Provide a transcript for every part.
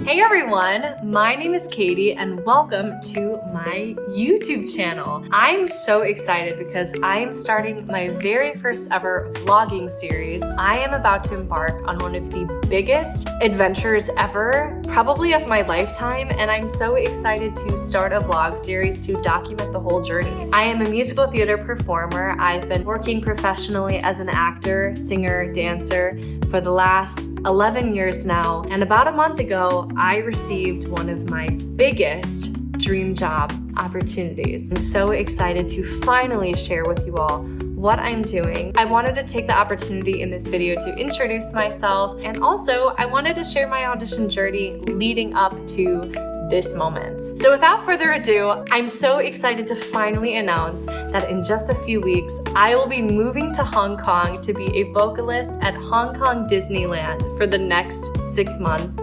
Hey everyone, my name is Katie and welcome to my YouTube channel. I'm so excited because I am starting my very first ever vlogging series. I am about to embark on one of the biggest adventures ever, probably of my lifetime, and I'm so excited to start a vlog series to document the whole journey. I am a musical theater performer. I've been working professionally as an actor, singer, dancer for the last 11 years now, and about a month ago, I received one of my biggest dream job opportunities. I'm so excited to finally share with you all what I'm doing. I wanted to take the opportunity in this video to introduce myself, and also I wanted to share my audition journey leading up to this moment. So without further ado, I'm so excited to finally announce that in just a few weeks, I will be moving to Hong Kong to be a vocalist at Hong Kong Disneyland for the next 6 months.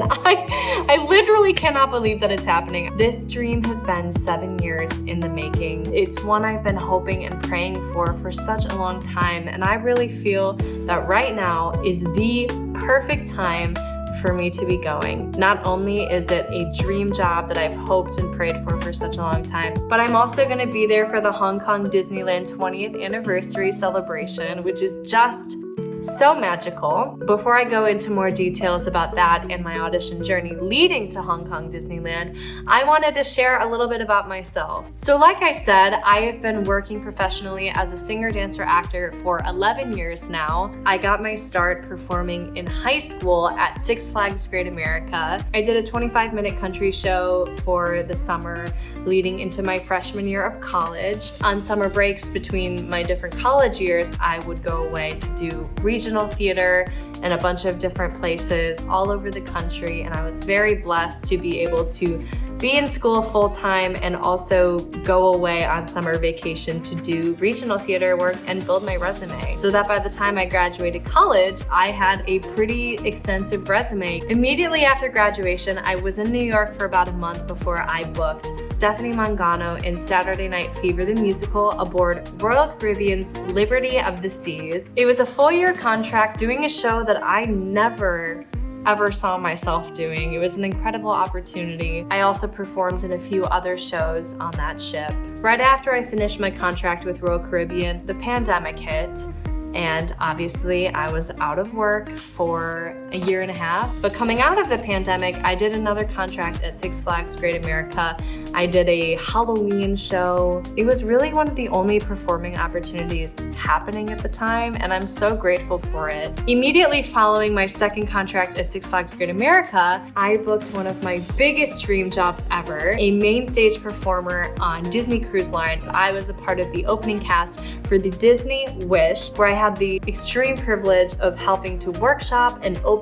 I literally cannot believe that it's happening. This dream has been 7 years in the making. It's one I've been hoping and praying for such a long time, and I really feel that right now is the perfect time for me to be going. Not only is it a dream job that I've hoped and prayed for such a long time, but I'm also going to be there for the Hong Kong Disneyland 20th anniversary celebration, which is just so magical. Before I go into more details about that and my audition journey leading to Hong Kong Disneyland, I wanted to share a little bit about myself. So like I said, I have been working professionally as a singer, dancer, actor for 11 years now. I got my start performing in high school at Six Flags Great America. I did a 25-minute country show for the summer leading into my freshman year of college. On summer breaks between my different college years, I would go away to do regional theater in a bunch of different places all over the country, and I was very blessed to be able to be in school full-time and also go away on summer vacation to do regional theater work and build my resume, so that by the time I graduated college, I had a pretty extensive resume. Immediately after graduation, I was in New York for about a month before I booked Stephanie Mangano in Saturday Night Fever the Musical aboard Royal Caribbean's Liberty of the Seas. It was a full-year contract doing a show that I never ever saw myself doing. It was an incredible opportunity. I also performed in a few other shows on that ship. Right after I finished my contract with Royal Caribbean, the pandemic hit, and obviously I was out of work for a year and a half. But coming out of the pandemic, I did another contract at Six Flags Great America. I did a Halloween show. It was really one of the only performing opportunities happening at the time, and I'm so grateful for it. Immediately following my second contract at Six Flags Great America, I booked one of my biggest dream jobs ever, a main stage performer on Disney Cruise Line. I was a part of the opening cast for the Disney Wish, where I had the extreme privilege of helping to workshop and open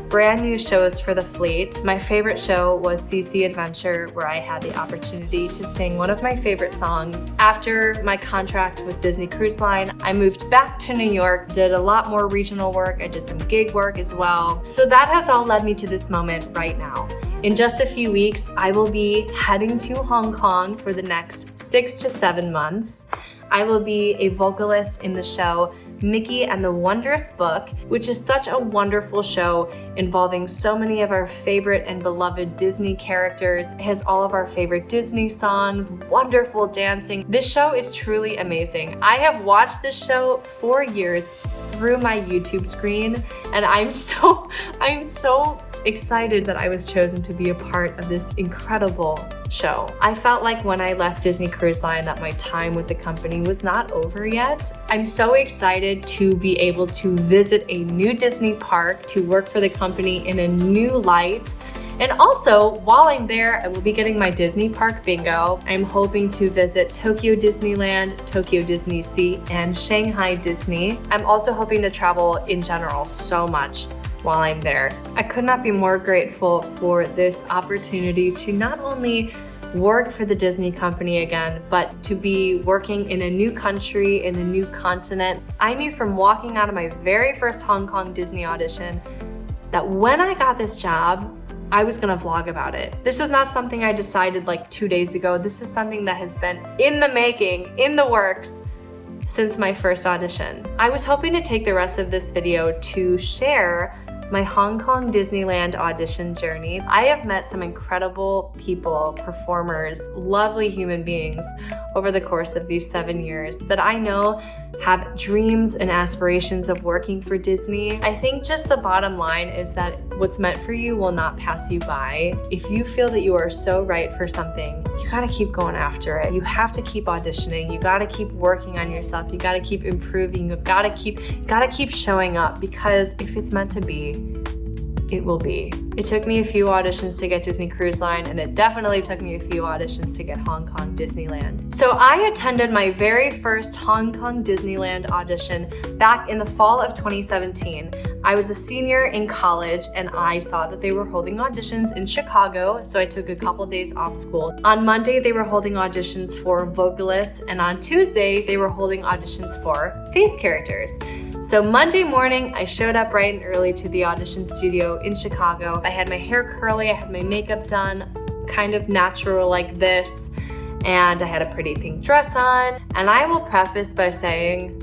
brand new shows for the fleet. My favorite show was CC Adventure, where I had the opportunity to sing one of my favorite songs. After my contract with Disney Cruise Line, I moved back to New York, did a lot more regional work. I did some gig work as well. So that has all led me to this moment right now. In just a few weeks, I will be heading to Hong Kong for the next 6 to 7 months. I will be a vocalist in the show Mickey and the Wondrous Book, which is such a wonderful show involving so many of our favorite and beloved Disney characters. It has all of our favorite Disney songs, wonderful dancing. This show is truly amazing. I have watched this show for years through my YouTube screen, and I'm so excited that I was chosen to be a part of this incredible show. I felt like when I left Disney Cruise Line that my time with the company was not over yet. I'm so excited to be able to visit a new Disney park, to work for the company in a new light. And also, while I'm there, I will be getting my Disney Park bingo. I'm hoping to visit Tokyo Disneyland, Tokyo Disney Sea, and Shanghai Disney. I'm also hoping to travel in general so much while I'm there. I could not be more grateful for this opportunity to not only work for the Disney company again, but to be working in a new country, in a new continent. I knew from walking out of my very first Hong Kong Disney audition that when I got this job, I was gonna vlog about it. This is not something I decided like 2 days ago. This is something that has been in the making, in the works, since my first audition. I was hoping to take the rest of this video to share my Hong Kong Disneyland audition journey. I have met some incredible people, performers, lovely human beings over the course of these 7 years that I know have dreams and aspirations of working for Disney. I think just the bottom line is that what's meant for you will not pass you by. If you feel that you are so right for something, you gotta keep going after it. You have to keep auditioning. You gotta keep working on yourself. You gotta keep improving. You gotta keep showing up, because if it's meant to be, it will be. It took me a few auditions to get Disney Cruise Line, and it definitely took me a few auditions to get Hong Kong Disneyland. So I attended my very first Hong Kong Disneyland audition back in the fall of 2017. I was a senior in college, and I saw that they were holding auditions in Chicago, so I took a couple days off school. On Monday, they were holding auditions for vocalists, and on Tuesday, they were holding auditions for face characters. So Monday morning, I showed up bright and early to the audition studio in Chicago. I had my hair curly, I had my makeup done, kind of natural like this, and I had a pretty pink dress on. And I will preface by saying,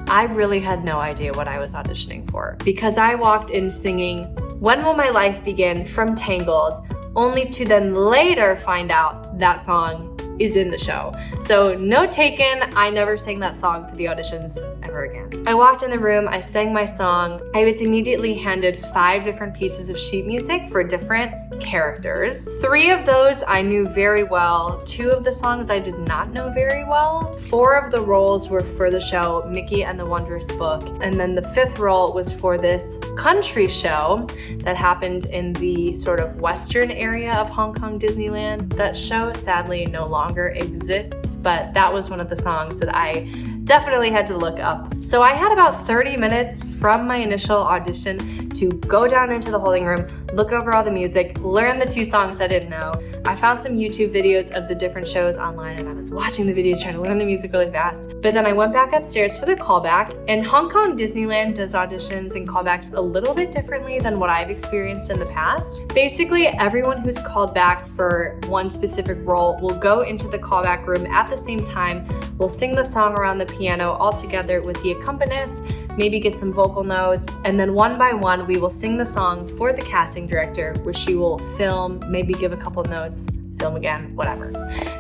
I really had no idea what I was auditioning for, because I walked in singing "When Will My Life Begin" from Tangled, only to then later find out that song is in the show. So note taken, I never sang that song for the auditions ever again. I walked in the room, I sang my song. I was immediately handed 5 different pieces of sheet music for different characters. 3 of those I knew very well. 2 of the songs I did not know very well. 4 of the roles were for the show Mickey and the Wondrous Book. And then the 5th role was for this country show that happened in the sort of western area of Hong Kong Disneyland. That show sadly no longer exists, but that was one of the songs that I definitely had to look up. So I had about 30 minutes from my initial audition to go down into the holding room, look over all the music, learn the 2 songs I didn't know. I found some YouTube videos of the different shows online, and I was watching the videos trying to learn the music really fast. But then I went back upstairs for the callback, and Hong Kong Disneyland does auditions and callbacks a little bit differently than what I've experienced in the past. Basically, everyone who's called back for one specific role will go into the callback room at the same time. We'll sing the song around the piano all together with the accompanist, maybe get some vocal notes, and then one by one we will sing the song for the casting director, where she will film, maybe give a couple notes, film again, whatever.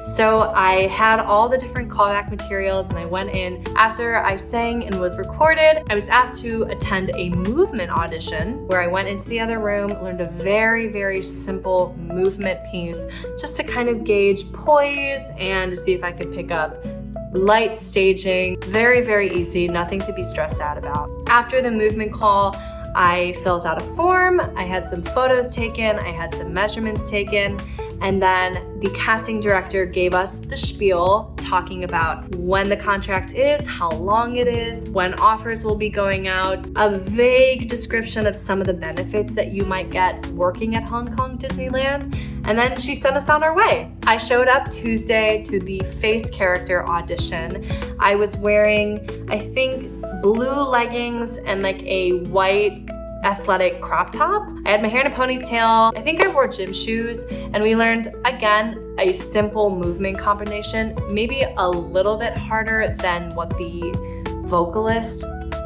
So I had all the different callback materials, and I went in. After I sang and was recorded, I was asked to attend a movement audition, where I went into the other room, learned a very, very simple movement piece just to kind of gauge poise and to see if I could pick up light staging. Very, very easy, nothing to be stressed out about. After the movement call, I filled out a form, I had some photos taken, I had some measurements taken, and then the casting director gave us the spiel talking about when the contract is, how long it is, when offers will be going out, a vague description of some of the benefits that you might get working at Hong Kong Disneyland, and then she sent us on our way. I showed up Tuesday to the face character audition. I was wearing, I think, blue leggings and like a white athletic crop top. I had my hair in a ponytail. I think I wore gym shoes, and we learned, again, a simple movement combination, maybe a little bit harder than what the vocalist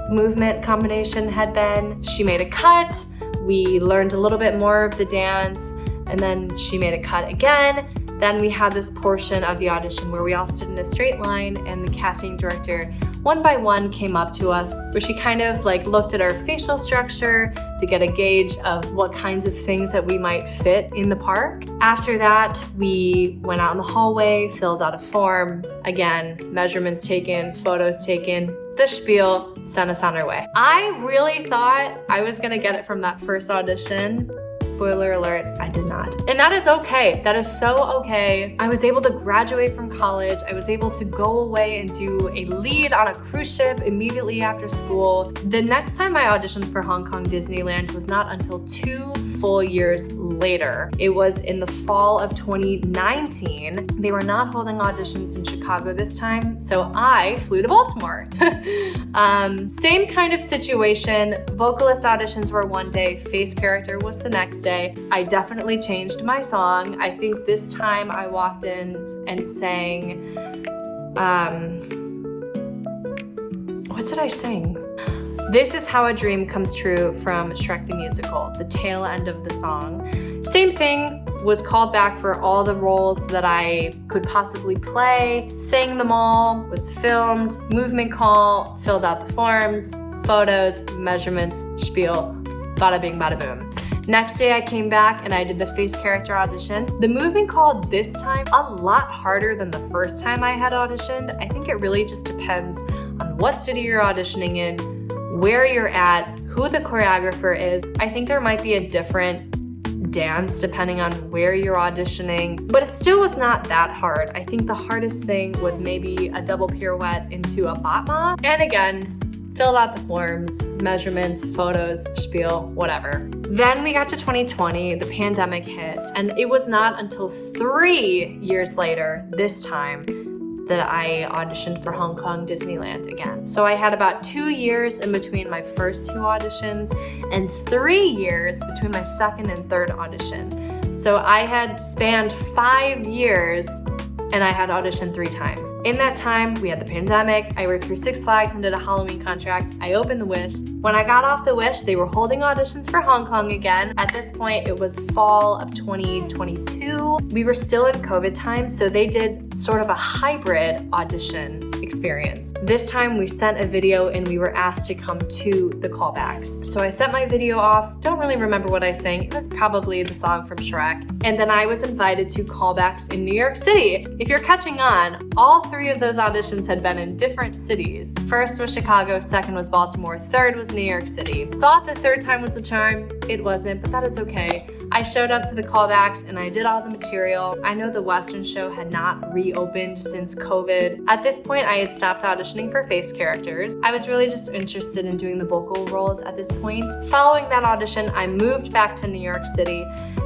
movement combination had been. She made a cut. We learned a little bit more of the dance, and then she made a cut again. Then we had this portion of the audition where we all stood in a straight line, and the casting director one by one came up to us, where she kind of like looked at our facial structure to get a gauge of what kinds of things that we might fit in the park. After that, we went out in the hallway, filled out a form, again, measurements taken, photos taken, the spiel, sent us on our way. I really thought I was gonna get it from that first audition. Spoiler alert, I did not. And that is okay. That is so okay. I was able to graduate from college. I was able to go away and do a lead on a cruise ship immediately after school. The next time I auditioned for Hong Kong Disneyland was not until 2 full years later. It was in the fall of 2019. They were not holding auditions in Chicago this time, so I flew to Baltimore. Same kind of situation. Vocalist auditions were one day, face character was the next day. I definitely changed my song. I think this time I walked in and sang, what did I sing? This is how a dream comes true from Shrek the Musical, the tail end of the song. Same thing, was called back for all the roles that I could possibly play, sang them all, was filmed, movement call, filled out the forms, photos, measurements, spiel, bada bing, bada boom. Next day I came back and I did the face character audition. The movement call this time, a lot harder than the first time I had auditioned. I think it really just depends on what city you're auditioning in, where you're at, who the choreographer is. I think there might be a different dance depending on where you're auditioning, but it still was not that hard. I think the hardest thing was maybe a double pirouette into a batma. And again, filled out the forms, measurements, photos, spiel, whatever. Then we got to 2020, the pandemic hit, and it was not until 3 years later, this time, that I auditioned for Hong Kong Disneyland again. So I had about 2 years in between my first 2 auditions and 3 years between my second and third audition. So I had spanned 5 years and I had auditioned 3 times. In that time, we had the pandemic, I worked for Six Flags and did a Halloween contract, I opened the Wish. When I got off the Wish, they were holding auditions for Hong Kong again. At this point, it was fall of 2022. We were still in COVID times, so they did sort of a hybrid audition experience. This time we sent a video and we were asked to come to the callbacks. So I sent my video off, don't really remember what I sang, it was probably the song from Shrek. And then I was invited to callbacks in New York City. If you're catching on, all 3 of those auditions had been in different cities. First was Chicago, second was Baltimore, third was New York City. Thought the third time was the charm, it wasn't, but that is okay. I showed up to the callbacks and I did all the material. I know the Western show had not reopened since COVID. At this point, I had stopped auditioning for face characters. I was really just interested in doing the vocal roles at this point. Following that audition, I moved back to New York City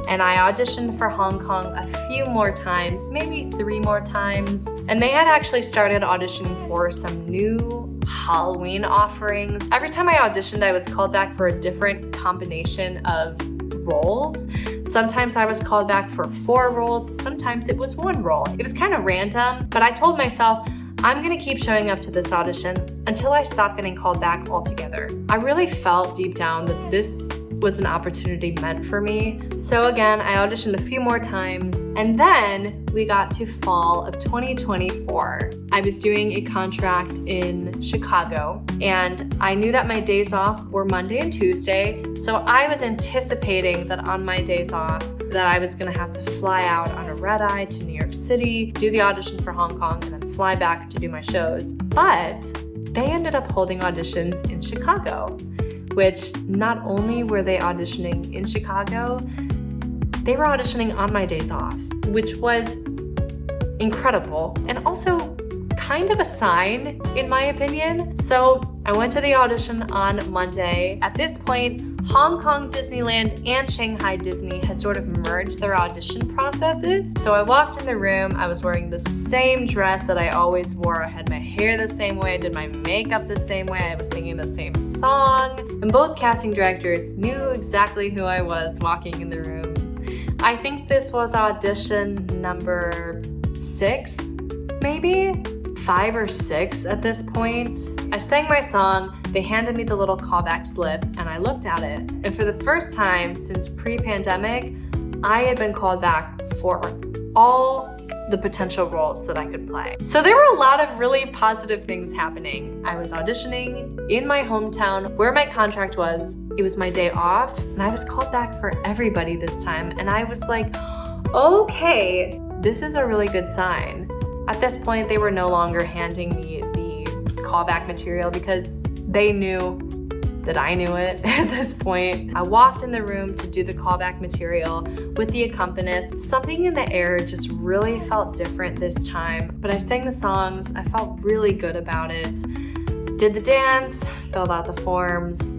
and I auditioned for Hong Kong a few more times, maybe 3 more times. And they had actually started auditioning for some new Halloween offerings. Every time I auditioned, I was called back for a different combination of roles. Sometimes I was called back for 4 roles, sometimes it was 1 role. It was kind of random, but I told myself, I'm gonna keep showing up to this audition until I stop getting called back altogether. I really felt deep down that this was an opportunity meant for me. So again, I auditioned a few more times, and then we got to fall of 2024. I was doing a contract in Chicago, and I knew that my days off were Monday and Tuesday, so I was anticipating that on my days off, that I was gonna have to fly out on a red eye to New York City, do the audition for Hong Kong, and then fly back to do my shows. But they ended up holding auditions in Chicago, which not only were they auditioning in Chicago, they were auditioning on my days off, which was incredible and also kind of a sign, in my opinion. So I went to the audition on Monday. At this point, Hong Kong Disneyland and Shanghai Disney had sort of merged their audition processes. So I walked in the room, I was wearing the same dress that I always wore. I had my hair the same way, I did my makeup the same way, I was singing the same song. And both casting directors knew exactly who I was walking in the room. I think this was audition number 6, maybe? 5 or 6 at this point. I sang my song, they handed me the little callback slip, and I looked at it. And for the first time since pre-pandemic, I had been called back for all the potential roles that I could play. So there were a lot of really positive things happening. I was auditioning in my hometown where my contract was. It was my day off, and I was called back for everybody this time. And I was like, okay, this is a really good sign. At this point, they were no longer handing me the callback material because they knew that I knew it at this point. I walked in the room to do the callback material with the accompanist. Something in the air just really felt different this time, but I sang the songs, I felt really good about it. Did the dance, filled out the forms,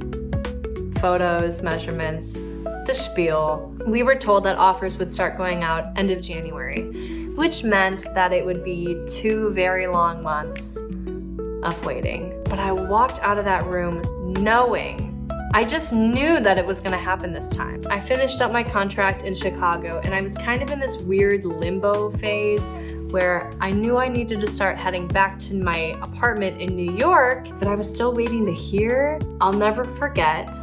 photos, measurements, the spiel. We were told that offers would start going out end of January, which meant that it would be 2 very long months of waiting. But I walked out of that room knowing, I just knew that it was gonna happen this time. I finished up my contract in Chicago and I was kind of in this weird limbo phase where I knew I needed to start heading back to my apartment in New York, but I was still waiting to hear. I'll never forget.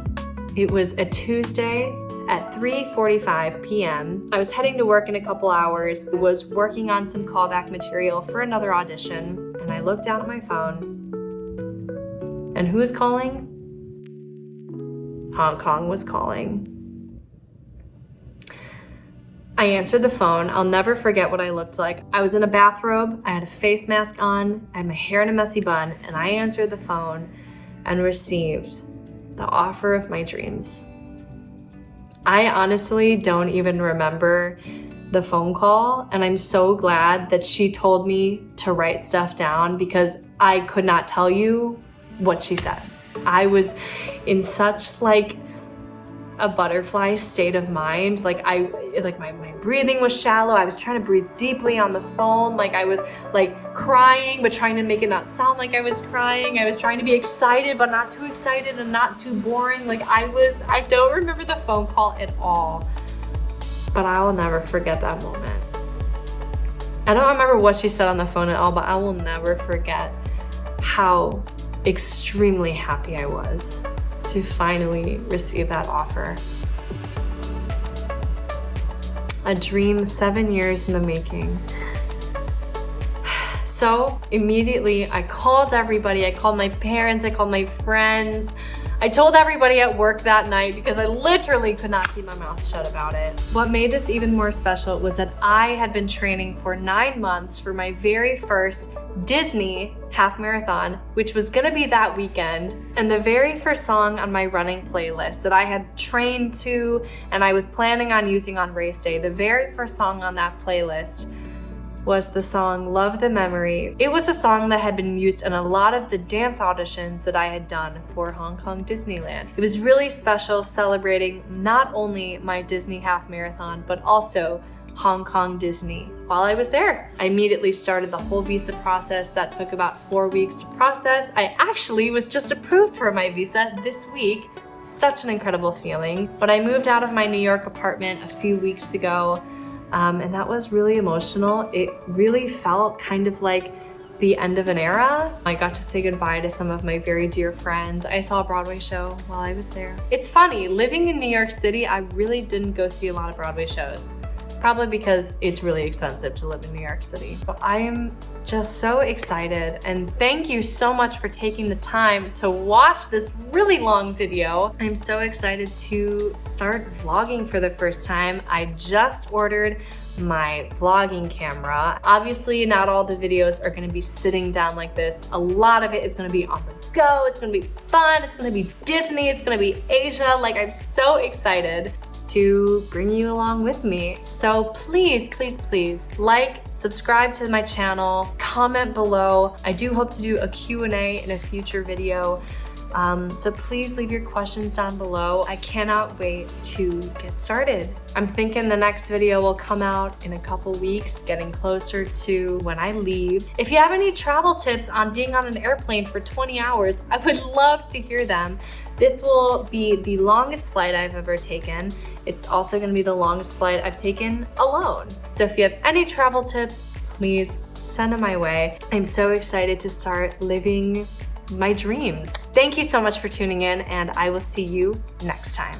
It was a Tuesday at 3:45 p.m. I was heading to work in a couple hours, was working on some callback material for another audition, and I looked down at my phone. And who was calling? Hong Kong was calling. I answered the phone. I'll never forget what I looked like. I was in a bathrobe, I had a face mask on, I had my hair in a messy bun, and I answered the phone and received the offer of my dreams. I honestly don't even remember the phone call, and I'm so glad that she told me to write stuff down because I could not tell you what she said. I was in such like a butterfly state of mind. Like my breathing was shallow. I was trying to breathe deeply on the phone. Like I was like crying, but trying to make it not sound like I was crying. I was trying to be excited, but not too excited and not too boring. Like I don't remember the phone call at all, but I will never forget that moment. I don't remember what she said on the phone at all, but I will never forget how extremely happy I was to finally receive that offer. A dream 7 years in the making. So immediately I called everybody. I called my parents, I called my friends. I told everybody at work that night because I literally could not keep my mouth shut about it. What made this even more special was that I had been training for 9 months for my very first Disney half marathon, which was gonna be that weekend. And the very first song on my running playlist that I had trained to and I was planning on using on race day, the very first song on that playlist was the song Love the Memory. It was a song that had been used in a lot of the dance auditions that I had done for Hong Kong Disneyland. It was really special, celebrating not only my Disney half marathon, but also Hong Kong Disney. While I was there, I immediately started the whole visa process that took about 4 weeks to process. I actually was just approved for my visa this week. Such an incredible feeling. But I moved out of my New York apartment a few weeks ago, and that was really emotional. It really felt kind of like the end of an era. I got to say goodbye to some of my very dear friends. I saw a Broadway show while I was there. It's funny, living in New York City, I really didn't go see a lot of Broadway shows. Probably because it's really expensive to live in New York City. But I am just so excited, and thank you so much for taking the time to watch this really long video. I'm so excited to start vlogging for the first time. I just ordered my vlogging camera. Obviously, not all the videos are gonna be sitting down like this. A lot of it is gonna be on the go. It's gonna be fun. It's gonna be Disney. It's gonna be Asia. Like, I'm so excited to bring you along with me. So please, please, please like, subscribe to my channel, comment below. I do hope to do a Q&A in a future video. So please leave your questions down below. I cannot wait to get started. I'm thinking the next video will come out in a couple weeks, getting closer to when I leave. If you have any travel tips on being on an airplane for 20 hours, I would love to hear them. This will be the longest flight I've ever taken. It's also gonna be the longest flight I've taken alone. So if you have any travel tips, please send them my way. I'm so excited to start living my dreams. Thank you so much for tuning in, and I will see you next time.